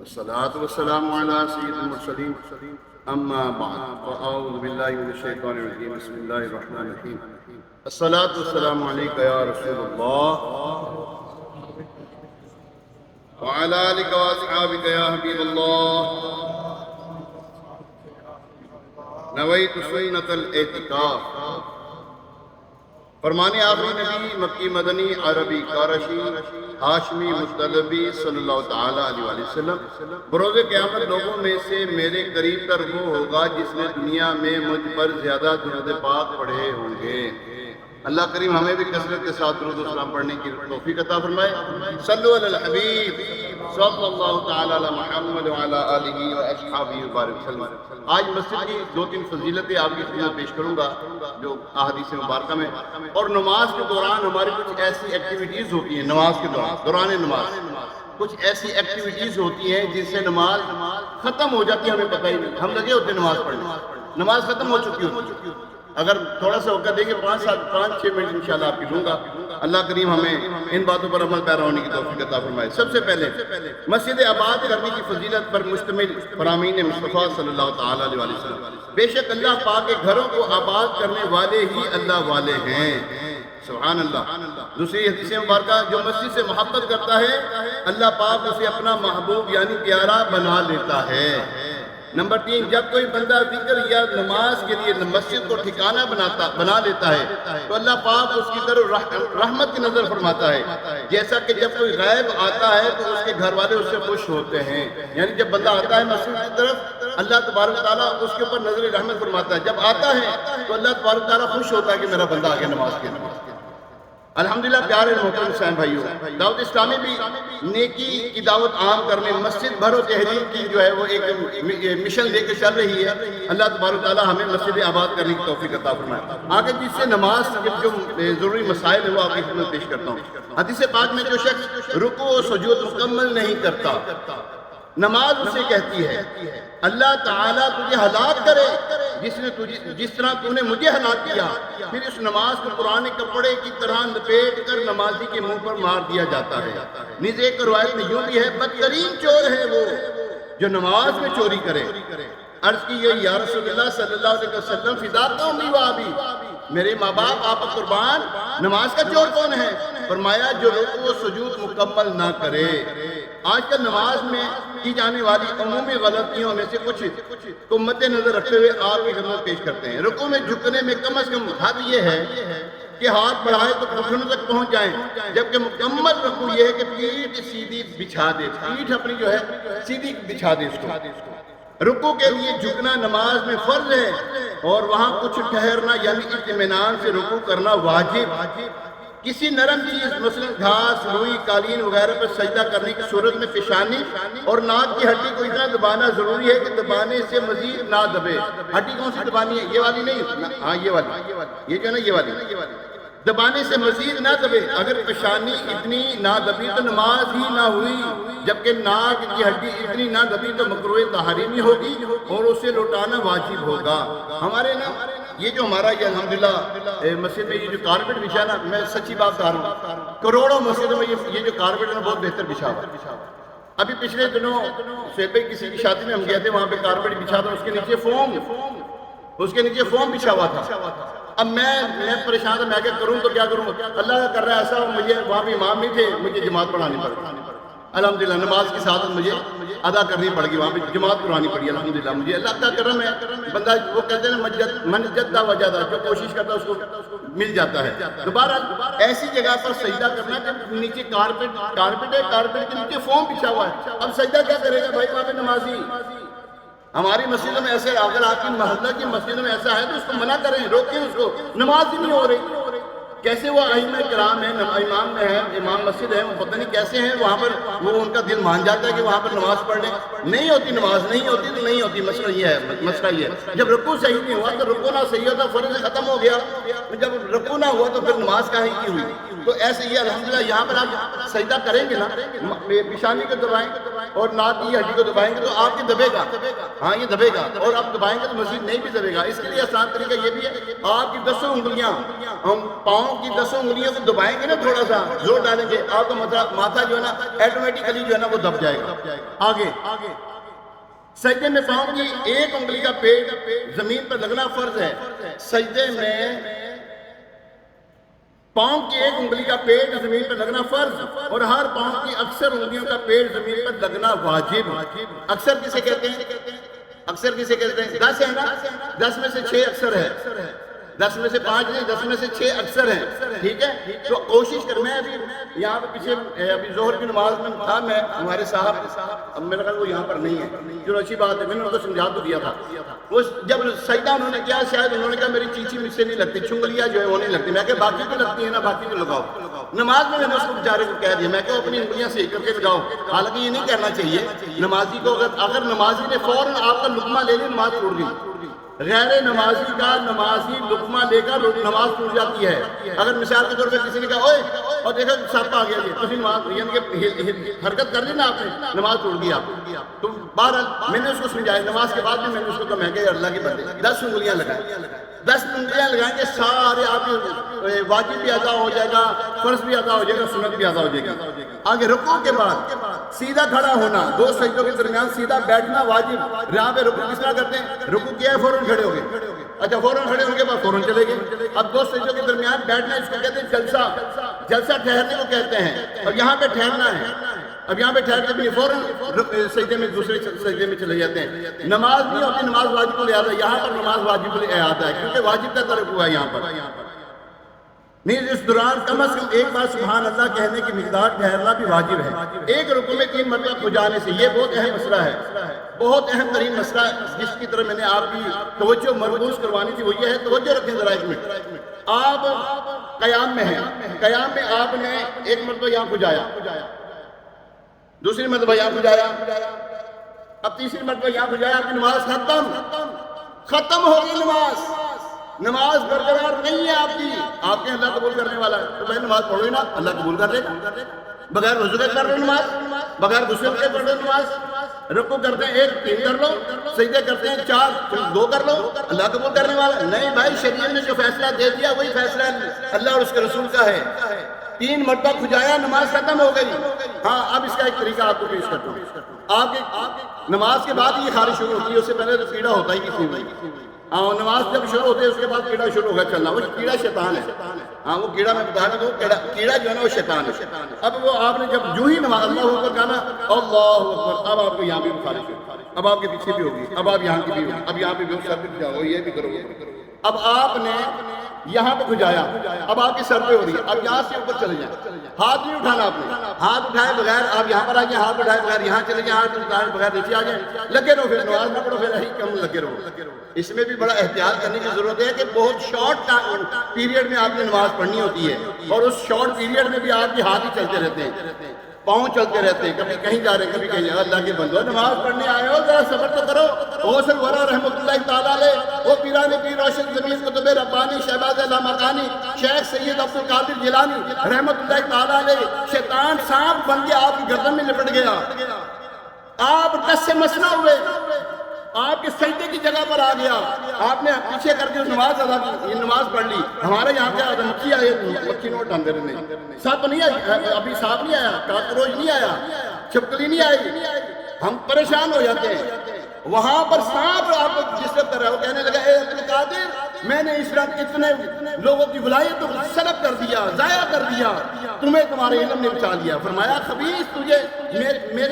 والصلاة والسلام على سيد المرسلين أما بعد فأعوذ بالله من الشيطان الرجيم بسم الله الرحمن الرحيم الصلاة والسلام عليك يا رسول الله وعلى آلك وأصحابك يا حبيب الله نويت سنة الاعتكاف فرمان آخری نبی مکی مدنی عربی کارشی ہاشمی مطلبی صلی اللہ تعالیٰ علیہ وآلہ وسلم بروز قیامت لوگوں میں سے میرے قریب تر وہ ہوگا جس نے دنیا میں مجھ پر زیادہ درود پاک پڑھے ہوں گے۔ اللہ کریم ہمیں بھی کثرت کے ساتھ درود و سلام پڑھنے کی توفیق عطا فرمائے۔ صلو علی الحبیب صلی اللہ تعالیٰ علی محمد وعلی آلہ و اصحابہ وبارک وسلم۔ آج مسجد کی دو تین فضیلتیں آپ کی خدمت پیش کروں گا جو احادیث مبارکہ میں، اور نماز کے دوران ہماری کچھ ایسی ایکٹیویٹیز ہوتی ہیں، نماز کے دوران نماز کچھ ایسی ایکٹیویٹیز ہوتی ہیں جن سے نماز ختم ہو جاتی ہے، ہمیں پتہ ہی نہیں، ہم لگے ہوتے ہیں نماز پڑھنے، نماز ختم ہو چکی ہوتی ہے۔ اگر تھوڑا سا وقت دیں گے 5-6 منٹ انشاءاللہ آپ کی لوں گا۔ اللہ کریم ہمیں ان باتوں پر عمل پیرا ہونے کی توفیق عطا فرمائے۔ سب سے پہلے مسجد آباد کرنے کی فضیلت پر مشتمل فرامین مصطفیٰ صلی اللہ تعالیٰ علیہ وسلم۔ بے شک اللہ پاک کے گھروں کو آباد کرنے والے ہی اللہ والے ہیں، سبحان اللہ۔ دوسری حدیث مبارکہ، جو مسجد سے محبت کرتا ہے اللہ پاک اسے اپنا محبوب یعنی پیارا بنا لیتا ہے۔ نمبر 3، جب کوئی بندہ ذکر یا نماز کے لیے مسجد کو ٹھکانہ بنا لیتا ہے تو اللہ پاک اس کی طرف رحمت کی نظر فرماتا ہے، جیسا کہ جب کوئی غائب آتا ہے تو اس کے گھر والے اس سے خوش ہوتے ہیں۔ یعنی جب بندہ آتا ہے مسجد کی طرف اللہ تبارک و تعالیٰ اس کے اوپر نظر رحمت فرماتا ہے، جب آتا ہے تو اللہ تبارک و تعالیٰ خوش ہوتا ہے کہ میرا بندہ آگے نماز کے لیے۔ الحمدللہ پیارے محترم حسین بھائیوں، دعوت اسلامی بھی نیکی کی دعوت عام کرنے مسجد بھر و تحریر کی جو ہے وہ ایک مشن لے کے چل رہی ہے۔ اللہ تبارک و تعالیٰ ہمیں مسجد آباد کرنے کی توفیق عطا فرمائے۔ آگے جس سے نماز کے جو ضروری مسائل ہیں وہ آپ کی خدمت پیش کرتا ہوں۔ حدیث پاک میں جو شخص رکوع و سجود مکمل نہیں کرتا، نماز اسے کہتی ہے اللہ تعالیٰ تجھے ہلاک کرے جس طرح تو نے مجھے ہلاک کیا۔ پھر اس نماز کو پرانے کپڑے کی طرح لپیٹ کر نمازی کے منہ پر مار دیا جاتا ہے۔ نیز ایک روایت میں یوں بھی ہے، بدترین چور ہے وہ جو نماز میں چوری کرے۔ عرض کی گئی یا رسول اللہ صلی اللہ علیہ وسلم فداک امی و ابی، میرے ماں باپ آپ قربان، نماز کا چور کون ہے؟ فرمایا جو رکوع و سجود مکمل نہ کرے۔ آج کل نماز میں کی جانے والی عمومی غلطیوں میں سے کچھ کو مد نظر رکھتے ہوئے آپ کی خدمت پیش کرتے ہیں۔ رکوع میں جھکنے میں کم از کم حد یہ ہے کہ ہاتھ بڑھائے تو گھٹنوں تک پہنچ جائیں، جبکہ مکمل رکوع یہ ہے کہ پیٹھ سیدھی بچھا دے، پیٹھ اپنی جو ہے سیدھی بچھا دے اس کو۔ رکوع کے لیے جھکنا نماز میں فرض ہے اور وہاں کچھ ٹھہرنا یعنی اطمینان سے رکوع کرنا واجب۔ کسی نرم چیز مثلا گھاس، روئی، قالین وغیرہ پر سجدہ کرنے کی صورت میں پیشانی اور ناک کی ہڈی کو اتنا دبانا ضروری ہے کہ دبانے سے مزید نہ دبے۔ ہڈی کون سی دبانی ہے؟ یہ والی نہیں، ہاں یہ والی، یہ جو ہے نا یہ والی، دبانے سے مزید نہ دبے۔ اگر پیشانی اتنی نہ دبی تو نماز ہی نہ ہوئی، جبکہ ناک کی ہڈی اتنی نہ دبی تو مکروہ تحریمی ہوگی اور اسے لوٹانا واجب ہوگا۔ ہمارے نا یہ جو ہمارا یہ الحمدللہ مسجد میں یہ جو کارپیٹ بچھا نا، میں سچی بات کہہ رہا ہوں، کروڑوں مسجدوں میں یہ جو کارپیٹ ہے نا بہت بہتر بچھا ہوا۔ ابھی پچھلے دنوں شعیب بھائی کسی کی شادی میں ہم گئے تھے، وہاں پہ کارپیٹ بچھا تھا، اس کے نیچے فوم بچھا ہوا تھا۔ اب میں پریشان تھا، میں کیا کروں تو کیا کروں، اللہ کا کر رہا ہے ایسا، مجھے وہاں پہ امام نہیں تھے، مجھے جماعت پڑھانی پڑی۔ الحمدللہ نماز کی سعادت مجھے ادا کرنی پڑ گئی، وہاں پہ جماعت قرآنی پڑی۔ الحمدللہ مجھے اللہ کا کرم ہے، بندہ وہ کہتے ہیں نا من جدہ وجدہ، جو کوشش کرتا ہے اس کو مل جاتا ہے۔ دوبارہ ایسی جگہ پر سجدہ کرنا کہ نیچے کارپیٹ ہے، کارپیٹ کے نیچے فوم بچھا ہوا ہے، اب سجدہ کیا کرے گا بھائی وہاں پہ نمازی؟ ہماری مسجدوں میں ایسے، اگر آپ کی محلہ کی مسجدوں میں ایسا ہے تو اس کو منع کریں، روکیں اس کو، نماز ہی نہیں ہو رہی۔ کیسے وہ ائمہ کرام ہیں، امام میں ہیں، امام مسجد ہیں، وہ پتہ نہیں کیسے ہیں، وہاں پر وہ ان کا دل مان جاتا ہے کہ وہاں پر نماز پڑھ لیں۔ نہیں ہوتی نماز، نہیں ہوتی تو نہیں ہوتی، مسئلہ یہ ہے۔ جب رکوع صحیح نہیں ہوا تو رکوع نہ صحیح ہوتا، فرض ختم ہو گیا۔ جب رکوع نہ ہوا تو پھر نماز کاہے کی ہوئی؟ تو ایسے یہ الحمدللہ یہاں پر آپ سجدہ کریں گے نا، پیشانی کو دبائیں اور ناک کی ہڈی کو دبائیں گے تو آپ کی دبے گا، ہاں یہ دبے گا، اور آپ دبائیں گے تو مسجد نہیں بھی دبے گا۔ اس کے لیے آسان طریقہ یہ بھی ہے، آپ کی 10 انگلیاں پاؤں پاؤں کی 10 انگلیوں کو دبائیں گے نا، تھوڑا سا زور ڈالیں گے، آپ کا ماتھا جو ہے نا ایٹومیٹیکلی جو ہے نا وہ دب جائے گا۔ آگے سجدے میں پاؤں کی ایک انگلی کا پیٹ زمین پر لگنا فرض ہے، سجدے میں پاؤں کی ایک انگلی کا پیٹ زمین پر لگنا فرض، اور ہر پاؤں کی اکثر انگلیوں کا پیٹ زمین پر لگنا واجب۔ اکثر کسے کہتے ہیں؟ اکثر کسے کہتے ہیں؟ 10 ہے نا، 10 میں سے 6 اکثر ہے، 10 میں سے 5 نہیں، 10 میں سے 6 اکثر ہیں، ٹھیک ہے؟ تو کوشش کر، میں ابھی یہاں پہ پیچھے ابھی ظہر کی نماز میں تھا، میں ہمارے صاحب، اب میرا خیال وہ یہاں پر نہیں ہے، جو اچھی بات ہے، میں نے ان کو سمجھا تو دیا تھا، وہ جب سجدہ انہوں نے کیا، شاید انہوں نے کہا میری چیچی مجھ سے نہیں لگتی، چنگلیاں جو ہے وہ نہیں لگتی، میں کہا باقی تو لگتی ہیں نا، باقی تو لگاؤ۔ نماز میں نے اس کو بیچارے کو کہہ دیا، میں کہا اپنی انگلیاں صحیح کر کے لگاؤ، حالانکہ یہ نہیں کرنا چاہیے نمازی کو، اگر نمازی نے فوراً آپ کا لقمہ لے لی نماز ٹوٹ گئی۔ غیر نمازی کا نمازی لقمہ لے کر نماز ٹوٹ جاتی ہے۔ اگر مثال کے طور پہ کسی نے کہا اوئے اور دیکھا سب آ گیا جی، تو نماز یعنی کہ حرکت کر لی نا آپ نے، نماز ٹوٹ گیا۔ تو بہرحال میں نے اس کو سمجھایا، نماز کے بعد بھی میں نے اس کو کہا، میں کہ اللہ کے بندے 10 انگلیاں لگائیں، 10 انگلیاں لگائیں گے، سارے آپ واجب بھی ادا ہو جائے گا، فرض بھی ادا ہو جائے گا، سنت بھی ادا ہو جائے گی۔ آگے رکوع کے بعد سیدھا کھڑا ہونا، 2 سجدوں کے درمیان سیدھا بیٹھنا واجب۔ یہاں پہ رکوع کس طرح کرتے ہیں؟ رکوع کیا ہے، فوراً کھڑے ہو گئے، اچھا فوراً کھڑے ہونے کے بعد فوراً چلے گئے۔ اب 2 سجدوں کے درمیان بیٹھنا، اس کو کہتے ہیں جلسہ، جلسہ ٹھہرنے کو کہتے ہیں، اور یہاں پہ ٹھہرنا ہے۔ اب یہاں پہ ٹھہرتے بھی فوراً سجدے میں دوسرے سجدے میں چلے جاتے ہیں۔ نماز نہیں ہوتی نماز واجب الادا، یہاں پر نماز واجب الادا ہے، کیونکہ واجب کا ترک ہوا ہے یہاں پر۔ نہیں، اس دوران کم از کم ایک بار سبحان اللہ کہنے کی مقدار ٹھہرنا بھی واجب ہے۔ ایک رکوع میں 3 مرتبہ کھجانے سے، یہ بہت اہم مسئلہ ہے، بہت اہم ترین مسئلہ ہے، جس کی طرف میں نے آپ کی توجہ مرکوز کروانی تھی، وہ یہ ہے، توجہ رکھیں ذرا ایک منٹ۔ آپ قیام میں ہیں، قیام میں آپ نے ایک مرتبہ یہاں کھجایا، دوسری مرتبہ یہاں کھجایا، اب تیسری مرتبہ یہاں کھجایا، آپ کی نماز ختم ہو گئی، نماز برقرار نہیں ہے آپ کی۔ آپ کے اللہ قبول کرنے والا ہے تو بھائی نماز پڑھو ہی نا، اللہ قبول کر دے گا۔ بغیر وضو کے کر رہے نماز، بغیر غسل کے پڑھ رہے نماز، رکوع کرتے ہیں 1 3 کر لو، سجدے کرتے ہیں 4 2 کر لو، اللہ قبول کرنے والا ہے۔ نہیں بھائی، شریعت نے جو فیصلہ دے دیا وہی فیصلہ اللہ اور اس کے رسول کا ہے۔ 3 مرتبہ کھجایا، نماز ختم ہو گئی۔ ہاں، اب اس کا ایک طریقہ آپ کو پیش کرتا ہوں۔ آپ کی نماز کے بعد یہ خارج شروع ہوتی ہے، اس سے پہلے تو پیڑا ہوتا ہی کسی میں۔ ہاں، نماز جب شروع ہوتی ہے اس کے بعد کیڑا شروع ہوگا چلنا، وہ کیڑا شیطان ہے۔ ہاں، وہ کیڑا میں بتا رہا ہوں، کیڑا جو ہے نا وہ شیطان ہے۔ اب وہ آپ نے جب جو ہی نماز اللہ اکبر کہا نا، اللہ اکبر، اب آپ کو یہاں بھی خارج ہوگی، اب آپ کے پیچھے بھی ہوگی، اب آپ یہاں کی بھی ہوگی، اب یہاں پہ بھی ہو، سر پہ جاؤ، یہ بھی کرو۔ اب آپ نے یہاں پہ کھجایا، اب آپ کی سر پہ ہو رہی ہے، اب یہاں سے اوپر چلے جائیں، ہاتھ نہیں اٹھانا آپ نے، ہاتھ اٹھائے بغیر آپ یہاں پر آ جائیں، ہاتھ اٹھائے بغیر یہاں چلے جائیں، ہاتھ اٹھائے بغیر نیچے آ جائیں، لگے رہو، پھر نماز نہ پڑھو، پھر یہی کم لگے رہو۔ اس میں بھی بڑا احتیاط کرنے کی ضرورت ہے کہ بہت شارٹ پیریڈ میں آپ نے نماز پڑھنی ہوتی ہے، اور اس شارٹ پیریڈ میں بھی آپ کے ہاتھ ہی چلتے رہتے ہیں، پاؤں چلتے رہتے ہیں، کبھی کہیں جا رہے ہیں، کبھی کہیں جا رہے ہیں۔ اللہ کے بندو، نماز پڑھنے آئے ہو، ذرا صبر تو کرو۔ غوث الورا رحمۃ اللہ تعالیٰ علیہ، وہ پیران پیر روشن زمین قطب ربانی شہباز علامقانی شیخ سید عبد القادر جیلانی رحمۃ اللہ تعالیٰ علیہ، شیطان سانپ بن کے آپ کی گردن میں لپٹ گیا، آپ ٹس سے مسنا ہوئے، آپ کے سجدے کی جگہ پر آ گیا، آپ نے پیچھے کر کے نماز ادا کی، یہ نماز پڑھ لی۔ ہمارے یہاں کیا ہوتا ہے، مکھی آئے، مکھی نوٹ ڈالتے رہنے، سانپ نہیں آیا، ابھی سانپ نہیں آیا، کاکروچ نہیں آیا، چھپکلی نہیں آئی، ہم پریشان ہو جاتے ہیں۔ وہاں پر سانپ آپ کو ڈسٹرب کر رہا ہے، وہ کہنے لگا اے عبد القادر، میں نے اس رات اتنے لوگوں کی ولایت کو سلب کر دیا، ضائع کر دیا، تمہیں تمہارے علم نے بچا لیا۔ فرمایا خبیث، تجھے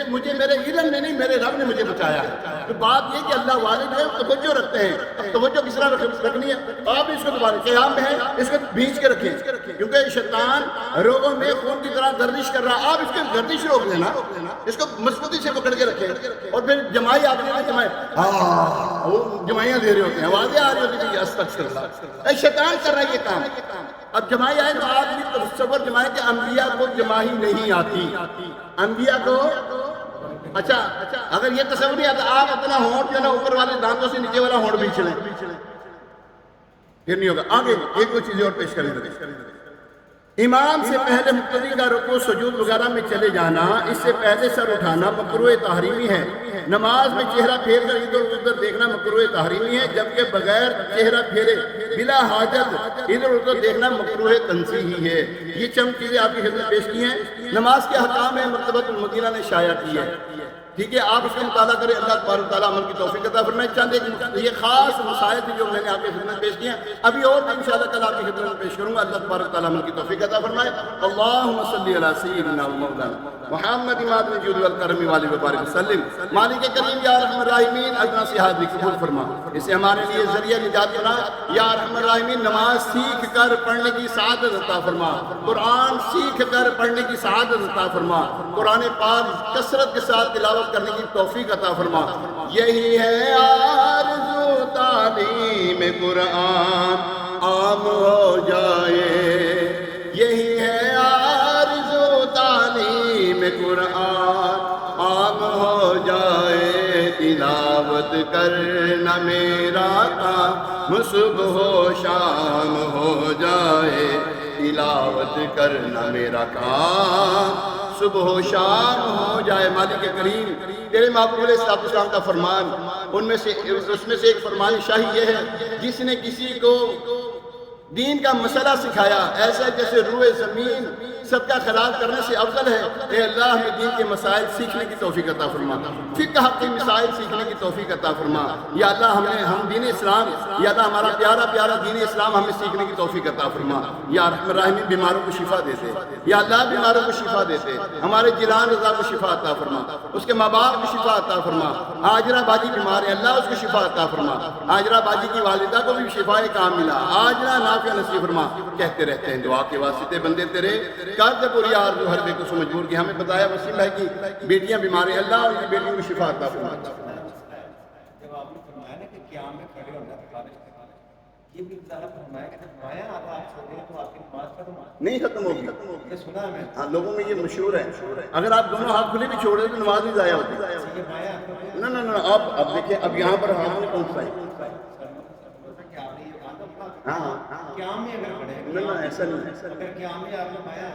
مجھے میرے علم نے نہیں، میرے رب نے مجھے بچایا ہے۔ تو بات یہ کہ اللہ والے جو ہے توجہ رکھتے ہیں، اب توجہ کس طرح رکھنی ہے، آپ اس کو دوبارہ قیام میں ہے، اس کو بھینچ کے رکھیں، کیونکہ شیطان روگوں میں خون کی طرح گردش کر رہا ہے، آپ اس کی گردش روک لینا، اس کو مضبوطی سے پکڑ کے رکھیں، اور پھر جمائی آپ نے وہ جمائیاں دے رہے ہوتے ہیں، آوازیں آ رہی ہوتی ہیں، استغفر اللہ، شیطان کر رہا ہے یہ کام۔ اب جمائی آئے تو آپ بھی تصور جمائی کہ انبیاء کو جمائی نہیں آتی، انبیاء کو، اچھا اگر یہ تصور نہیں آتا، آپ اپنا ہونٹ جو نا اوپر والے دانتوں سے نیچے والا ہونٹ بیچ لیں، پھر نہیں ہوگا۔ آگے ایک دو چیزیں اور پیش کریں۔ امام سے پہلے مقتدی کا رکوع سجود وغیرہ میں چلے جانا، اس سے پہلے سر اٹھانا مکروہ تحریمی ہے۔ نماز میں چہرہ پھیر کر ادھر ادھر دیکھنا مکروہ تحریمی ہے، جبکہ بغیر چہرہ پھیرے بلا حاجت ادھر ادھر دیکھنا مکروہ تنزیہی ہے۔ یہ چند چیزیں آپ کی خدمت پیش کی ہیں۔ نماز کے احکام ہے مکتبۃ المدینہ نے شائع کی ہے، ٹھیک ہے، آپ اس کا مطالعہ کریں، اللہ تبارک و تعالیٰ عمل کی توفیق عطا فرمائے۔ چند ایک یہ خاص مسائل تھے جو میں نے آپ کی خدمت پیش کیے ہیں، ابھی اور بھی انشاءاللہ کل آپ کی خدمت میں پیش کروں گا۔ اللہ تبارک و تعالیٰ عمل کی توفیق عطا فرمائے۔ اللہم صلی علی سیدنا و مولانا محمد امام الجود والکرم والہ وبارک وسلم۔ مالک کریم یا ارحم الراحمین اجنا سے حاضری قبول فرما، اسے ہمارے لیے ذریعہ نجات بنا۔ یا ارحم الراحمین نماز سیکھ کر پڑھنے کی سعادت عطا فرما، قرآن سیکھ کر پڑھنے کی سعادت عطا فرما، قرآن پاک کثرت کے ساتھ تلاوت کرنے کی توفیق عطا فرما۔ یہی ہے آرزو تعلیم قرآن عام ہو جائے، یہی ہے آرزو تعلیم قرآن عام ہو جائے، تلاوت کرنا میرا کام صبح و شام ہو جائے، تلاوت کرنا میرا کام صبح و شام ہو جائے۔ مالک کریم تیرے محبوب علیہ السلام کا فرمان، اس میں سے ایک فرمان شاہی یہ ہے، جس نے کسی کو دین کا مسئلہ سکھایا ایسا جیسے روئے زمین صدقہ خیرات کرنے سے افضل ہے۔ اے اللہ ہمیں دین کے مسائل سیکھنے کی توفیق عطا فرما، فقہ کے مسائل سیکھنے کی توفیق عطا فرما۔ یا اللہ ہم دین اسلام، یا اللہ ہمارا پیارا پیارا دین اسلام ہمیں سیکھنے کی توفیق عطا فرما۔ یا ارحم الراحمین بیماروں کو شفا دیتے، یا اللہ بیماروں کو شفا دیتے، ہمارے جیران رضا کو شفا عطا فرما، اس کے ماں باپ کو شفا عطا فرما۔ آجرہ باجی بیمار ہے، اللہ اس کو شفا عطا فرما، آجرہ باجی کی والدہ کو بھی شفا کام ملا، آجرہ نافع نصیب فرما۔ کہتے رہتے ہیں دعا کے واسطے بندے تیرے کر دے پوری آرزو ہر بے کو مجبور کی۔ ہمیں بتایا وسیم ہے کہ بیٹیاں بیمار ہیں، اللہ ان کی بیٹیوں کو شفا عطا فرما۔ جب آپ نے فرمایا نا کہ قیام میں کھڑے ہونا یہ بھی ظاہر فرمایا کہ جب مایا آتا آپ چھوڑیں تو آپ کی نماز ختم نہیں ختم ہوگی، یہ سنا ہے میں ہاں لوگوں میں یہ مشہور ہے، اگر آپ دونوں ہاتھ کھلے بھی چھوڑ دیں تو نماز نہیں ضائع ہوتی۔ یہ مایا نہ نہ نہ اب دیکھیں، اب یہاں پر ہاتھ میں کون سا ہے؟ ہاں قیام میں اگر کھڑے نہ نہ ایسا نہیں، اگر قیام میں آپ نے مایا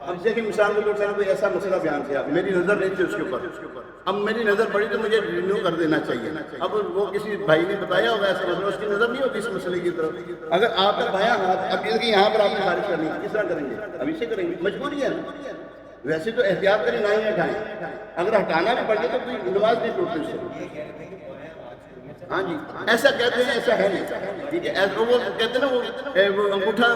اب دیکھیں مثال کے طور پر کوئی ایسا مسئلہ بیان کیا، میری نظر نہیں تھی اس کے اوپر، اب میری نظر پڑی تو مجھے رینیو کر دینا چاہیے۔ اب وہ کسی بھائی نے بتایا ہوگا ایسا مسئلہ، اس کی نظر نہیں ہوتی اس مسئلے کی طرف۔ اگر آپ کا بایاں ہاتھ اب یہاں پر آپ نے خارج کرنی ہے، کس طرح کریں گے؟ ابھی سے کریں گے، مجبوری ہے نا۔ ویسے تو احتیاط کریں نہ ہی ہٹائیں، اگر ہٹانا بھی پڑ جائے تو کوئی نماز نہیں ٹوٹتی اس سے۔ ہاں جی ایسا کہتے ہیں، ایسا ہے نہیں، ٹھیک ہے، وہ کہتے ہیں نا وہ انگوٹھا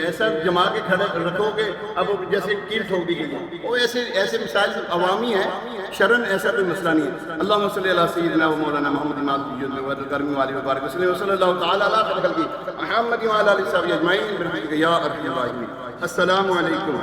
ایسا جما کے کھڑے رکھو کہ اب جیسے کیل ٹھوک دی گئی، وہ ایسے مسائل عوامی ہیں، شرن ایسا کوئی مسئلہ نہیں ہے۔ اللہم صلی علی سیدنا و مولانا محمد امام الجود والکرم والہ وبارک وسلم وصلی اللہ تعالی علی خیر خلقہ محمد وعلی آلہ وصحبہ اجمعین برحمتک یا ارحم الراحمین۔ السلام علیکم۔